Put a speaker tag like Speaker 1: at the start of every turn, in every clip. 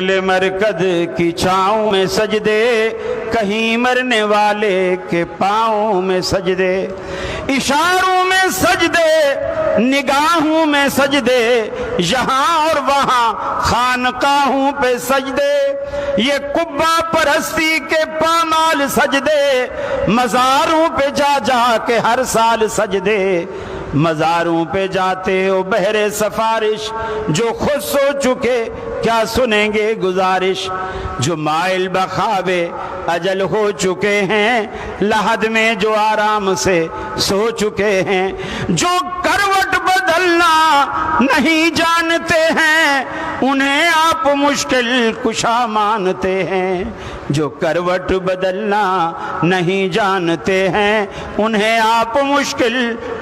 Speaker 1: مرکز کی چھاؤں میں سجدے، کہیں مرنے والے کے پاؤں میں سجدے، اشاروں میں سجدے، نگاہوں میں سجدے، یہاں اور وہاں خانقاہوں پہ سجدے، یہ قبہ پرستی کے پامال سجدے، مزاروں پہ جا جا کے ہر سال سجدے، مزاروں پہ جاتے ہو بہرے سفارش، جو خود سو چکے کیا سنیں گے گزارش، جو مائل بخوابے اجل ہو چکے ہیں، لحد میں جو آرام سے سو چکے ہیں، جو کروٹ بدلنا نہیں جانتے ہیں، انہیں آپ مشکل کشا مانتے ہیں، جو کروٹ بدلنا نہیں جانتے ہیں، انہیں آپ مشکل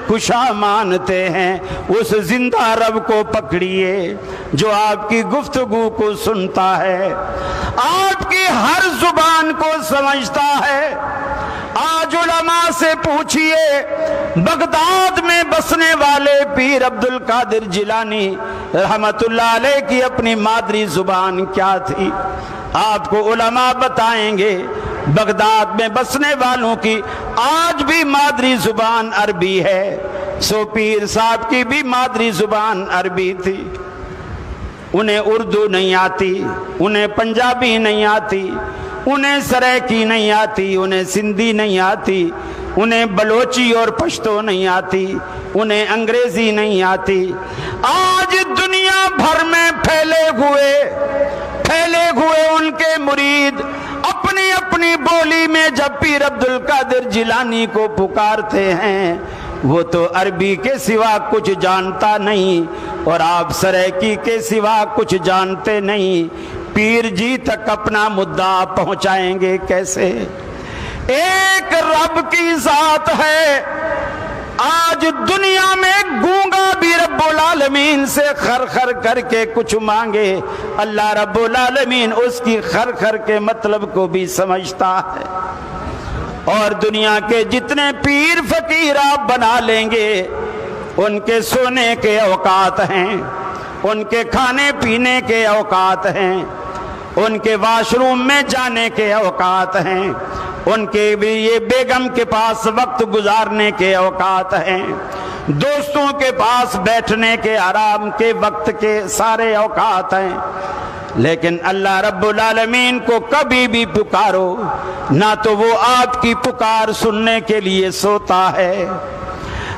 Speaker 1: کشا مانتے ہیں۔ اس زندہ رب کو پکڑیے جو آپ کی گفتگو کو سنتا ہے، آپ کی ہر زبان کو سمجھتا ہے۔ آج علماء سے پوچھئے بغداد میں بسنے والے پیر عبد القادر جیلانی رحمت اللہ علیہ کی اپنی مادری زبان کیا تھی؟ آپ کو علماء بتائیں گے بغداد میں بسنے والوں کی آج بھی مادری زبان عربی ہے۔ سو پیر صاحب کی بھی مادری زبان عربی تھی، انہیں اردو نہیں آتی، انہیں پنجابی نہیں آتی، انہیں سرائکی نہیں آتی، انہیں سندھی نہیں آتی، انہیں بلوچی اور پشتو نہیں آتی، انہیں انگریزی نہیں آتی۔ آج دنیا بھر میں پھیلے ہوئے ان کے مرید اپنی اپنی بولی میں جب پیر عبد القادر جیلانی کو پکارتے ہیں، وہ تو عربی کے سوا کچھ جانتا نہیں، اور آپ سرائکی کے سوا کچھ جانتے نہیں۔ پیر جی تک اپنا مدعا پہنچائیں گے کیسے؟ ایک رب کی ذات ہے، آج دنیا میں گونگا بھی رب العالمین سے خر خر کر کے کچھ مانگے، اللہ رب العالمین اس کی خر خر کے مطلب کو بھی سمجھتا ہے۔ اور دنیا کے جتنے پیر فقیر آپ بنا لیں گے، ان کے سونے کے اوقات ہیں، ان کے کھانے پینے کے اوقات ہیں، ان کے واش روم میں جانے کے اوقات ہیں، ان کے بھی یہ بیگم کے پاس وقت گزارنے کے اوقات ہیں، دوستوں کے پاس بیٹھنے کے آرام کے وقت کے سارے اوقات ہیں۔ لیکن اللہ رب العالمین کو کبھی بھی پکارو نہ تو وہ آپ کی پکار سننے کے لیے سوتا ہے،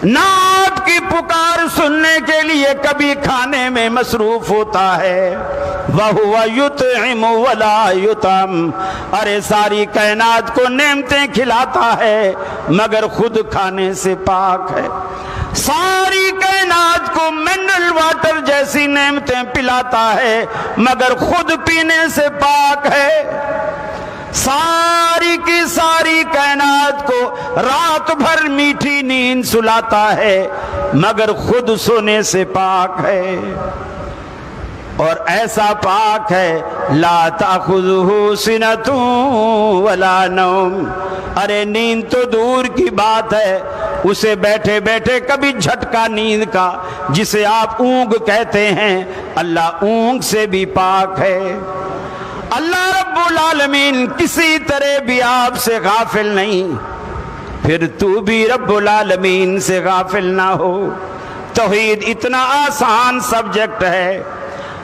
Speaker 1: نہ آپ کی پکار سننے کے لیے کبھی کھانے میں مصروف ہوتا ہے۔ وَهُوَ يُطْعِمُ وَلَا يُطْعَمُ، ارے ساری کائنات کو نعمتیں کھلاتا ہے مگر خود کھانے سے پاک ہے، ساری کائنات کو منرل واٹر جیسی نعمتیں پلاتا ہے مگر خود پینے سے پاک ہے، ساری کی ساری کائنات کو رات بھر میٹھی نیند سلاتا ہے مگر خود سونے سے پاک ہے، اور ایسا پاک ہے لا تأخذہ سنۃ ولا نوم، ارے نیند تو دور کی بات ہے، اسے بیٹھے بیٹھے کبھی جھٹکا نیند کا جسے آپ اونگ کہتے ہیں، اللہ اونگ سے بھی پاک ہے۔ اللہ رب العالمین کسی طرح بھی آپ سے غافل نہیں، پھر تو بھی رب العالمین سے غافل نہ ہو۔ توحید اتنا آسان سبجیکٹ ہے،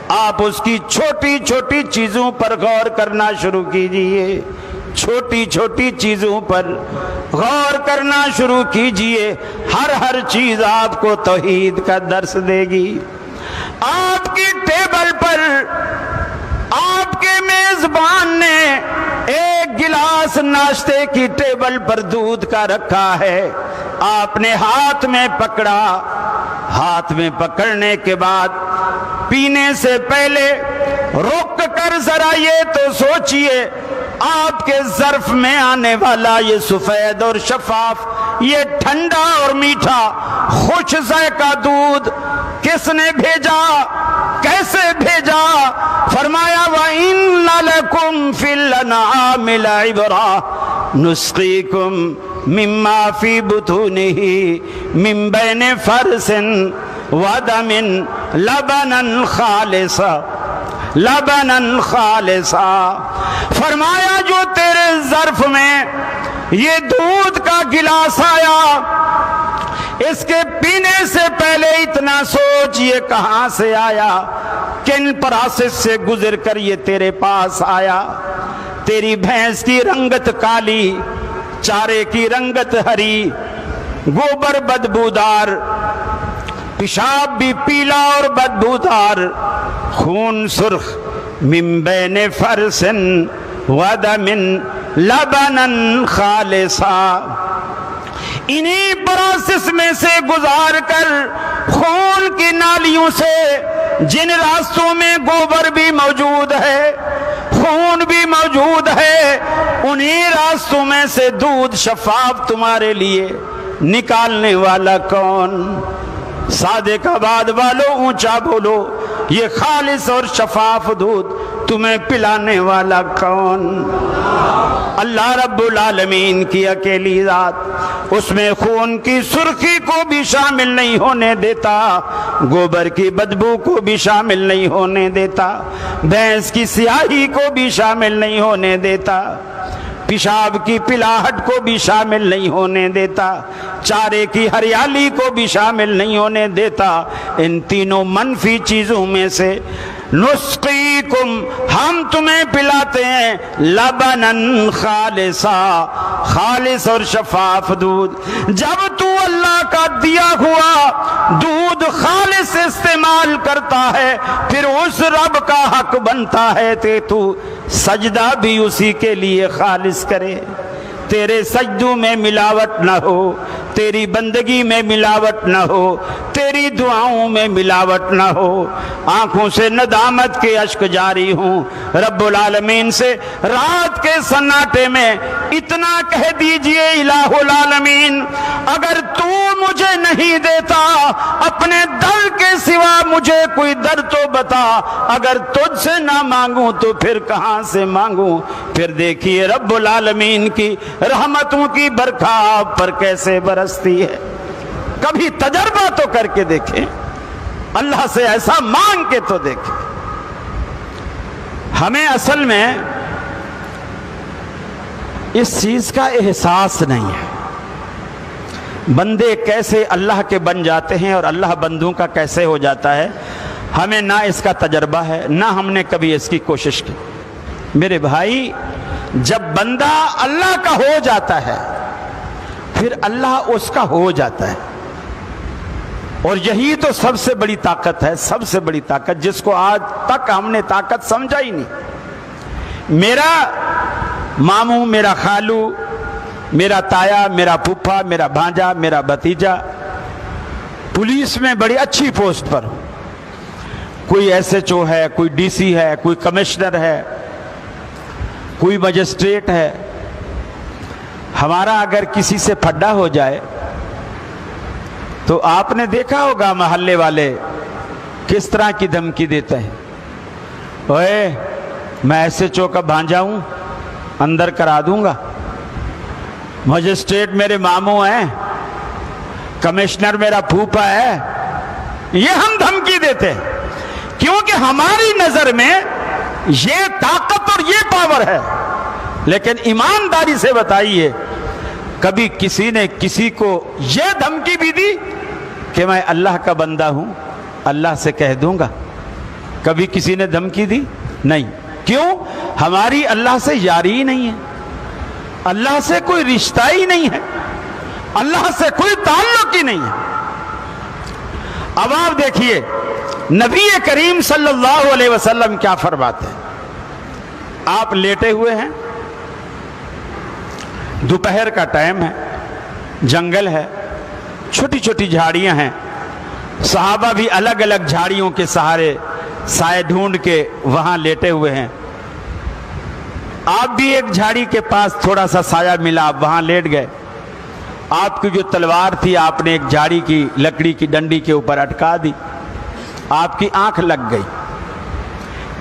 Speaker 1: آپ اس کی چھوٹی چھوٹی چیزوں پر غور کرنا شروع کیجئے، چھوٹی چھوٹی چیزوں پر غور کرنا شروع کیجئے، ہر چیز آپ کو توحید کا درس دے گی۔ آپ کی ٹیبل پر آپ کے میزبان نے ایک گلاس ناشتے کی ٹیبل پر دودھ کا رکھا ہے، آپ نے ہاتھ میں پکڑا، ہاتھ میں پکڑنے کے بعد پینے سے پہلے رک کر ذرا یہ تو سوچئے آپ کے ظرف میں آنے والا یہ سفید اور شفاف، یہ ٹھنڈا اور میٹھا خوش ذائقہ دودھ کس نے بھیجا، کیسے بھیجا؟ فرمایا وَإِنَّ لَكُمْ فِي الْأَنْعَامِ لَعِبْرَةً نُسْقِيكُمْ مِمَّا فِي بُطُونِهِ مِنْ بَيْنِ فَرْثٍ وَدَمٍ لَبَنًا خَالِصًا، لبنن خالصا، فرمایا جو تیرے ظرف میں یہ دودھ کا گلاس آیا، اس کے پینے سے پہلے اتنا سوچ یہ کہاں سے آیا، کن پروسیس سے گزر کر یہ تیرے پاس آیا۔ تیری بھینس کی رنگت کالی، چارے کی رنگت ہری، گوبر بدبودار، پیشاب بھی پیلا اور بدبودار، خون سرخ، من بین فرس ودم لبنن خالصا، انہی پروسیس میں سے گزار کر خون کی نالیوں سے، جن راستوں میں گوبر بھی موجود ہے، خون بھی موجود ہے، انہی راستوں میں سے دودھ شفاف تمہارے لیے نکالنے والا کون؟ صادق آباد والو اونچا بولو، یہ خالص اور شفاف دودھ تمہیں پلانے والا کون؟ اللہ رب العالمین کی اکیلی ذات، اس میں خون کی سرخی کو بھی شامل نہیں ہونے دیتا، گوبر کی بدبو کو بھی شامل نہیں ہونے دیتا، بھینس کی سیاہی کو بھی شامل نہیں ہونے دیتا، پیشاب کی پلاہٹ کو بھی شامل نہیں ہونے دیتا، چارے کی ہریالی کو بھی شامل نہیں ہونے دیتا۔ ان تینوں منفی چیزوں میں سے نسقیکم، ہم تمہیں پلاتے ہیں، لبنن خالصا، خالص اور شفاف دودھ۔ جب تو اللہ کا دیا ہوا دودھ خالص استعمال کرتا ہے، پھر اس رب کا حق بنتا ہے کہ تو سجدہ بھی اسی کے لیے خالص کرے، تیرے سجدوں میں ملاوٹ نہ ہو، تیری بندگی میں ملاوٹ نہ ہو، تیری دعاؤں میں ملاوٹ نہ ہو۔ آنکھوں سے ندامت کے اشک جاری ہوں، رب العالمین سے رات کے سناٹے میں اتنا کہہ دیجئے الہ العالمین، اگر تو مجھے نہیں دیتا اپنے در کے سوا مجھے کوئی در تو بتا، اگر تجھ سے نہ مانگوں تو پھر کہاں سے مانگوں؟ پھر دیکھیے رب العالمین کی رحمتوں کی برکھا آپ پر کیسے برستی ہے۔ کبھی تجربہ تو کر کے دیکھیں، اللہ سے ایسا مانگ کے تو دیکھیں۔ ہمیں اصل میں اس چیز کا احساس نہیں ہے، بندے کیسے اللہ کے بن جاتے ہیں اور اللہ بندوں کا کیسے ہو جاتا ہے، ہمیں نہ اس کا تجربہ ہے، نہ ہم نے کبھی اس کی کوشش کی۔ میرے بھائی، جب بندہ اللہ کا ہو جاتا ہے پھر اللہ اس کا ہو جاتا ہے، اور یہی تو سب سے بڑی طاقت ہے، سب سے بڑی طاقت جس کو آج تک ہم نے طاقت سمجھا ہی نہیں۔ میرا ماموں، میرا خالو، میرا تایا، میرا پھوپھا، میرا بھانجا، میرا بھتیجا پولیس میں بڑی اچھی پوسٹ پر ہو، کوئی ایس ایچ او ہے، کوئی ڈی سی ہے، کوئی کمشنر ہے، کوئی مجسٹریٹ ہے۔ ہمارا اگر کسی سے پھڈا ہو جائے تو آپ نے دیکھا ہوگا محلے والے کس طرح کی دھمکی دیتے ہیں، اوے میں ایسے چوکا بھانجا ہوں، اندر کرا دوں گا، مجسٹریٹ میرے ماموں ہیں، کمشنر میرا پھوپھا ہے، یہ ہم دھمکی دیتے ہیں کیونکہ ہماری نظر میں یہ طاقت اور یہ پاور ہے۔ لیکن ایمانداری سے بتائیے، کبھی کسی نے کسی کو یہ دھمکی بھی دی کہ میں اللہ کا بندہ ہوں، اللہ سے کہہ دوں گا؟ کبھی کسی نے دھمکی دی؟ نہیں۔ کیوں؟ ہماری اللہ سے یاری ہی نہیں ہے، اللہ سے کوئی رشتہ ہی نہیں ہے، اللہ سے کوئی تعلق ہی نہیں ہے۔ اب آپ دیکھیے نبی کریم صلی اللہ علیہ وسلم کیا فرماتے ہیں۔ آپ لیٹے ہوئے ہیں، دوپہر کا ٹائم ہے، جنگل ہے، چھوٹی چھوٹی جھاڑیاں ہیں، صحابہ بھی الگ الگ جھاڑیوں کے سہارے سائے ڈھونڈ کے وہاں لیٹے ہوئے ہیں۔ آپ بھی ایک جھاڑی کے پاس تھوڑا سا سایہ ملا، آپ وہاں لیٹ گئے۔ آپ کی جو تلوار تھی آپ نے ایک جھاڑی کی لکڑی کی ڈنڈی کے اوپر اٹکا دی، آپ کی آنکھ لگ گئی۔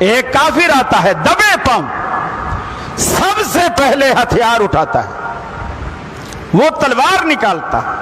Speaker 1: ایک کافر آتا ہے دبے پاؤں، سب سے پہلے ہتھیار اٹھاتا ہے، وہ تلوار نکالتا ہے،